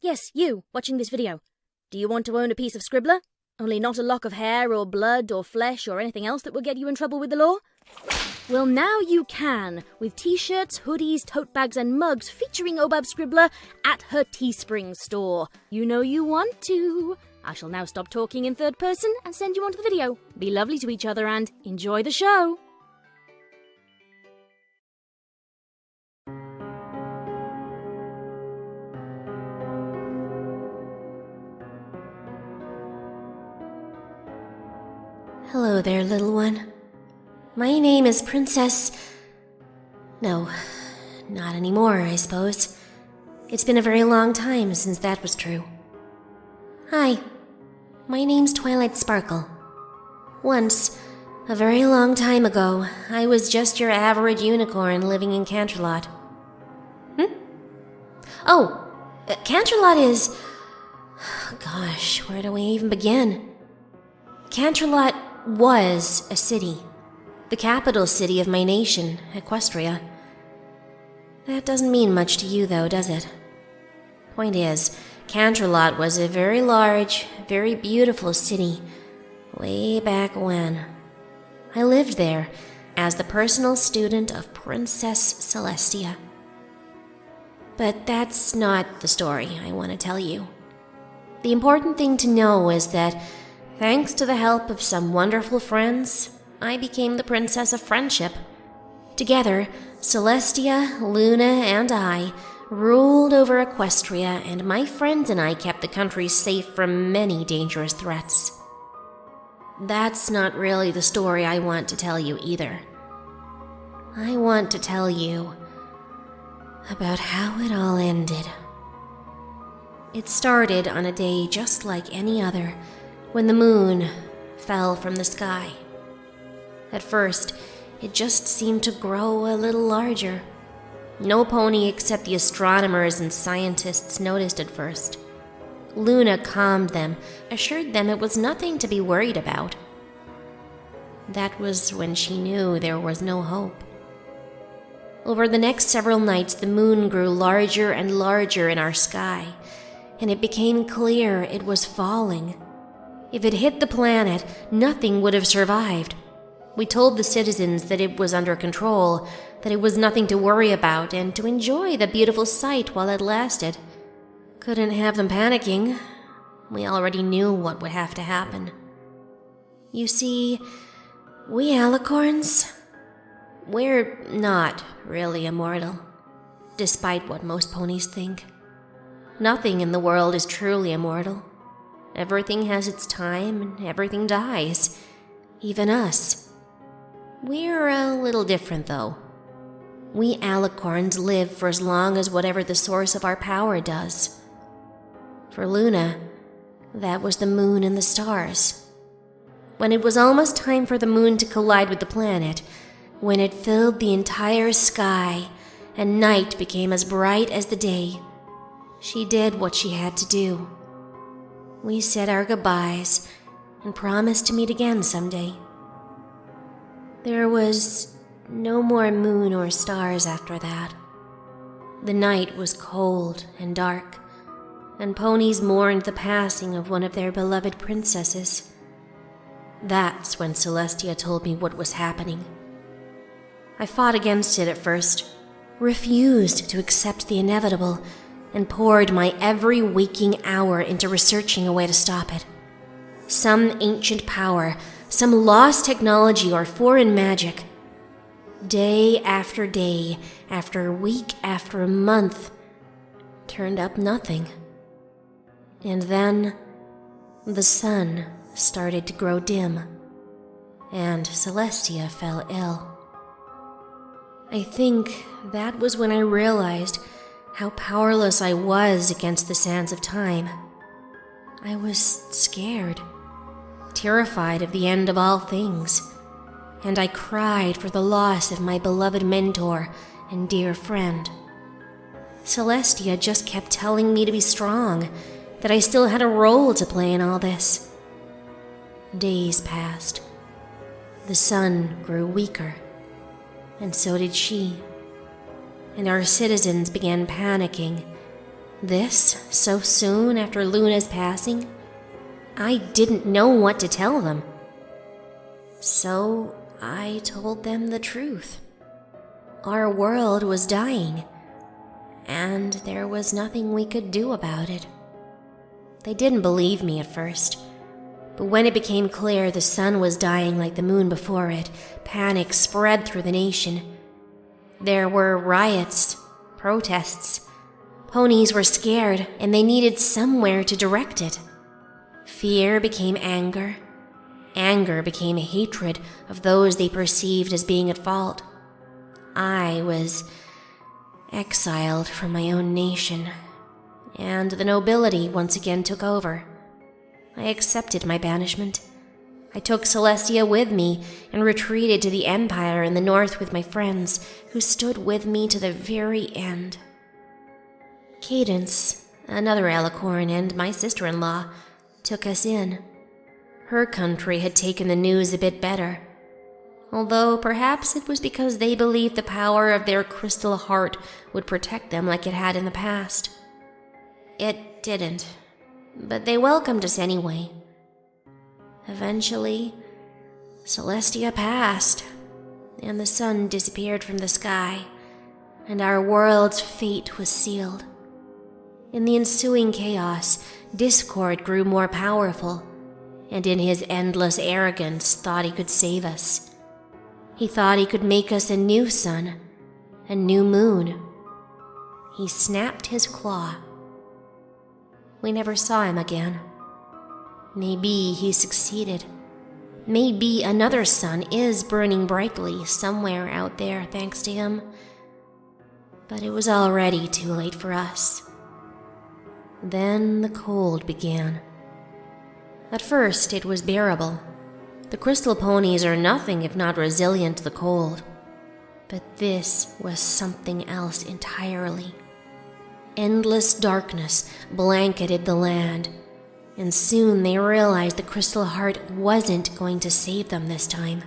Yes, you, watching this video. Do you want to own a piece of Scribbler? Only not a lock of hair or blood or flesh or anything else that will get you in trouble with the law? Well, now you can, with t-shirts, hoodies, tote bags and mugs featuring Obab Scribbler at her TeeSpring store. You know you want to. I shall now stop talking in third person and send you on to the video. Be lovely to each other and enjoy the show. Hello there, little one. My name is Princess... No, not anymore, I suppose. It's been a very long time since that was true. Hi, my name's Twilight Sparkle. Once, a very long time ago, I was just your average unicorn living in Canterlot. Oh, Canterlot is... Gosh, where do we even begin? Canterlot was a city. The capital city of my nation, Equestria. That doesn't mean much to you, though, does it? Point is, Canterlot was a very large, very beautiful city, way back when. I lived there as the personal student of Princess Celestia. But that's not the story I want to tell you. The important thing to know is that, thanks to the help of some wonderful friends, I became the Princess of Friendship. Together, Celestia, Luna, and I ruled over Equestria, and my friends and I kept the country safe from many dangerous threats. That's not really the story I want to tell you either. I want to tell you about how it all ended. It started on a day just like any other, when the moon fell from the sky. At first, it just seemed to grow a little larger. No pony except the astronomers and scientists noticed at first. Luna calmed them, assured them it was nothing to be worried about. That was when she knew there was no hope. Over the next several nights, the moon grew larger and larger in our sky, and it became clear it was falling. If it hit the planet, nothing would have survived. We told the citizens that it was under control, that it was nothing to worry about, and to enjoy the beautiful sight while it lasted. Couldn't have them panicking. We already knew what would have to happen. You see, we alicorns, we're not really immortal, despite what most ponies think. Nothing in the world is truly immortal. Everything has its time, and everything dies. Even us. We're a little different, though. We alicorns live for as long as whatever the source of our power does. For Luna, that was the moon and the stars. When it was almost time for the moon to collide with the planet, when it filled the entire sky and night became as bright as the day, she did what she had to do. We said our goodbyes and promised to meet again someday. There was no more moon or stars after that. The night was cold and dark, and ponies mourned the passing of one of their beloved princesses. That's when Celestia told me what was happening. I fought against it at first, refused to accept the inevitable, and poured my every waking hour into researching a way to stop it. Some ancient power, some lost technology or foreign magic. Day after day, after week after month, turned up nothing. And then, the sun started to grow dim, and Celestia fell ill. I think that was when I realized how powerless I was against the sands of time. I was scared, terrified of the end of all things, and I cried for the loss of my beloved mentor and dear friend. Celestia just kept telling me to be strong, that I still had a role to play in all this. Days passed. The sun grew weaker, and so did she. And our citizens began panicking, This, so soon after Luna's passing? I didn't know what to tell them. So I told them the truth. Our world was dying, and there was nothing we could do about it. They didn't believe me at first, but when it became clear the sun was dying like the moon before it, panic spread through the nation. There were riots, protests. Ponies were scared, and they needed somewhere to direct it. Fear became anger. Anger became hatred of those they perceived as being at fault. I was exiled from my own nation, and the nobility once again took over. I accepted my banishment. I took Celestia with me and retreated to the Empire in the north with my friends, who stood with me to the very end. Cadence, another alicorn, and my sister-in-law took us in. Her country had taken the news a bit better, although perhaps it was because they believed the power of their crystal heart would protect them like it had in the past. It didn't, but they welcomed us anyway. Eventually, Celestia passed, and the sun disappeared from the sky, and our world's fate was sealed. In the ensuing chaos, Discord grew more powerful, and in his endless arrogance thought he could save us. He thought he could make us a new sun, a new moon. He snapped his claw. We never saw him again. Maybe he succeeded. Maybe another sun is burning brightly somewhere out there thanks to him. But it was already too late for us. Then the cold began. At first, it was bearable. The crystal ponies are nothing if not resilient to the cold. But this was something else entirely. Endless darkness blanketed the land, and soon they realized the crystal heart wasn't going to save them this time.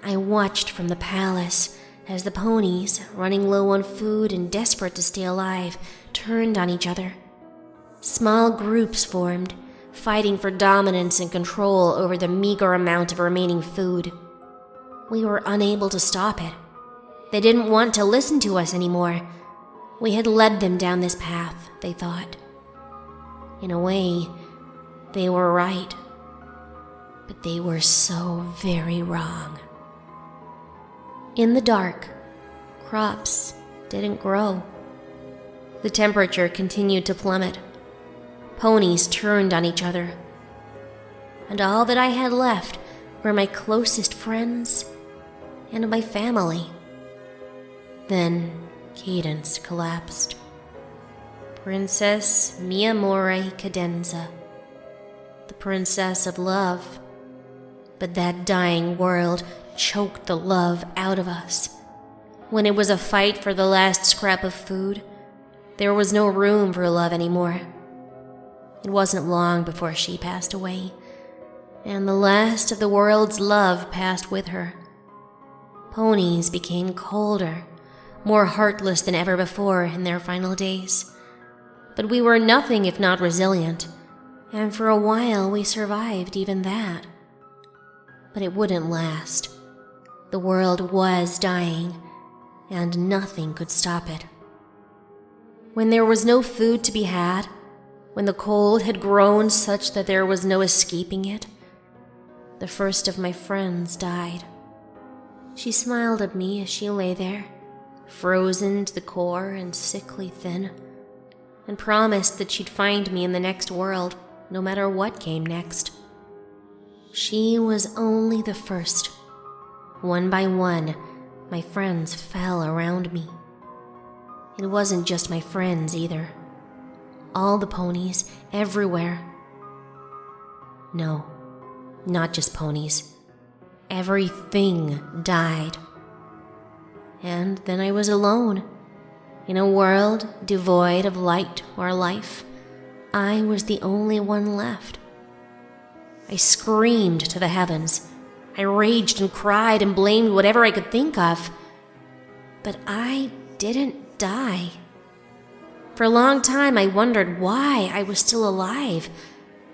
I watched from the palace as the ponies, running low on food and desperate to stay alive, turned on each other. Small groups formed, fighting for dominance and control over the meager amount of remaining food. We were unable to stop it. They didn't want to listen to us anymore. We had led them down this path, they thought. In a way, they were right. But they were so very wrong. In the dark, crops didn't grow. The temperature continued to plummet. Ponies turned on each other. And all that I had left were my closest friends and my family. Then Cadence collapsed. Princess Miamore Cadenza, the princess of love. But that dying world choked the love out of us. When it was a fight for the last scrap of food, there was no room for love anymore. It wasn't long before she passed away, and the last of the world's love passed with her. Ponies became colder, more heartless than ever before in their final days. But we were nothing if not resilient, and for a while we survived even that. But it wouldn't last. The world was dying, and nothing could stop it. When there was no food to be had, when the cold had grown such that there was no escaping it, the first of my friends died. She smiled at me as she lay there, frozen to the core and sickly thin, and promised that she'd find me in the next world, no matter what came next. She was only the first. One by one, my friends fell around me. It wasn't just my friends either. All the ponies, everywhere. No, not just ponies. Everything died. And then I was alone. In a world devoid of light or life, I was the only one left. I screamed to the heavens. I raged and cried and blamed whatever I could think of. But I didn't die. For a long time I wondered why I was still alive.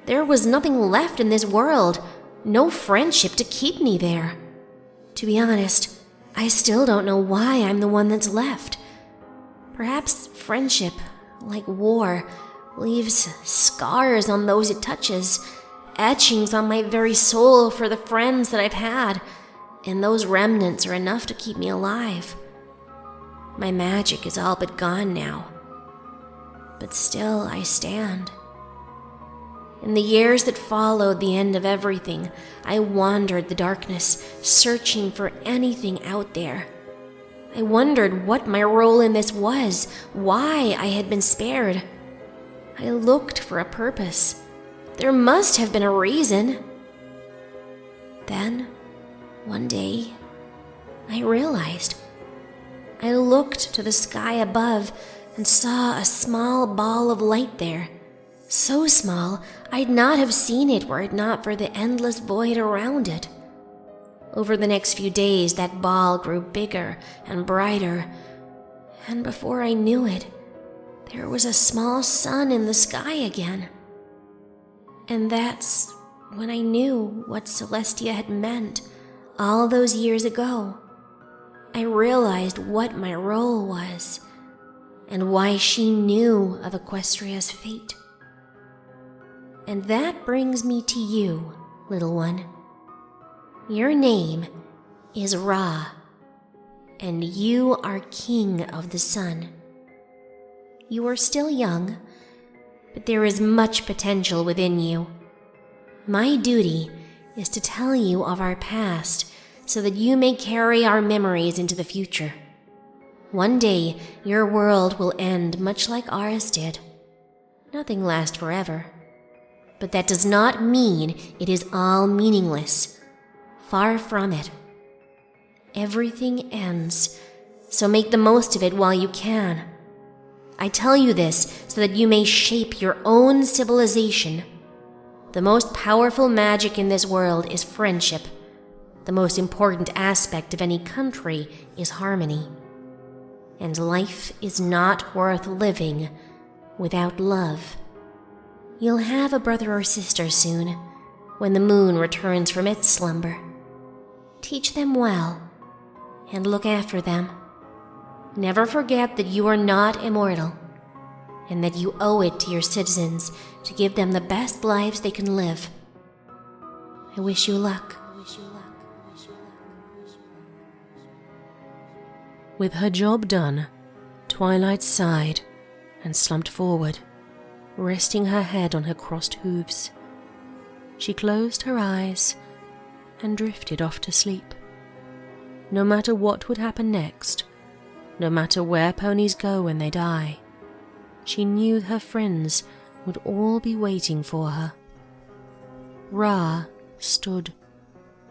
There was nothing left in this world, no friendship to keep me there. To be honest, I still don't know why I'm the one that's left. Perhaps friendship, like war, leaves scars on those it touches, etchings on my very soul for the friends that I've had, and those remnants are enough to keep me alive. My magic is all but gone now, but still I stand. In the years that followed the end of everything, I wandered the darkness, searching for anything out there. I wondered what my role in this was, why I had been spared. I looked for a purpose. There must have been a reason. Then, one day, I realized. I looked to the sky above and saw a small ball of light there. So small, I'd not have seen it were it not for the endless void around it. Over the next few days, that ball grew bigger and brighter, and before I knew it, there was a small sun in the sky again. And that's when I knew what Celestia had meant all those years ago. I realized what my role was, and why she knew of Equestria's fate. And that brings me to you, little one. Your name is Ra, and you are king of the sun. You are still young, but there is much potential within you. My duty is to tell you of our past so that you may carry our memories into the future. One day, your world will end much like ours did. Nothing lasts forever. But that does not mean it is all meaningless. Far from it. Everything ends, so make the most of it while you can. I tell you this so that you may shape your own civilization. The most powerful magic in this world is friendship. The most important aspect of any country is harmony. And life is not worth living without love. You'll have a brother or sister soon, when the moon returns from its slumber. Teach them well, and look after them. Never forget that you are not immortal, and that you owe it to your citizens to give them the best lives they can live. I wish you luck. With her job done, Twilight sighed and slumped forward, resting her head on her crossed hooves. She closed her eyes and drifted off to sleep. No matter what would happen next, no matter where ponies go when they die, she knew her friends would all be waiting for her. Ra stood,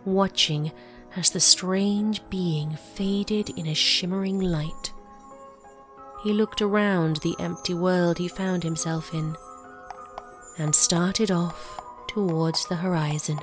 watching as the strange being faded in a shimmering light. He looked around the empty world he found himself in, and started off towards the horizon.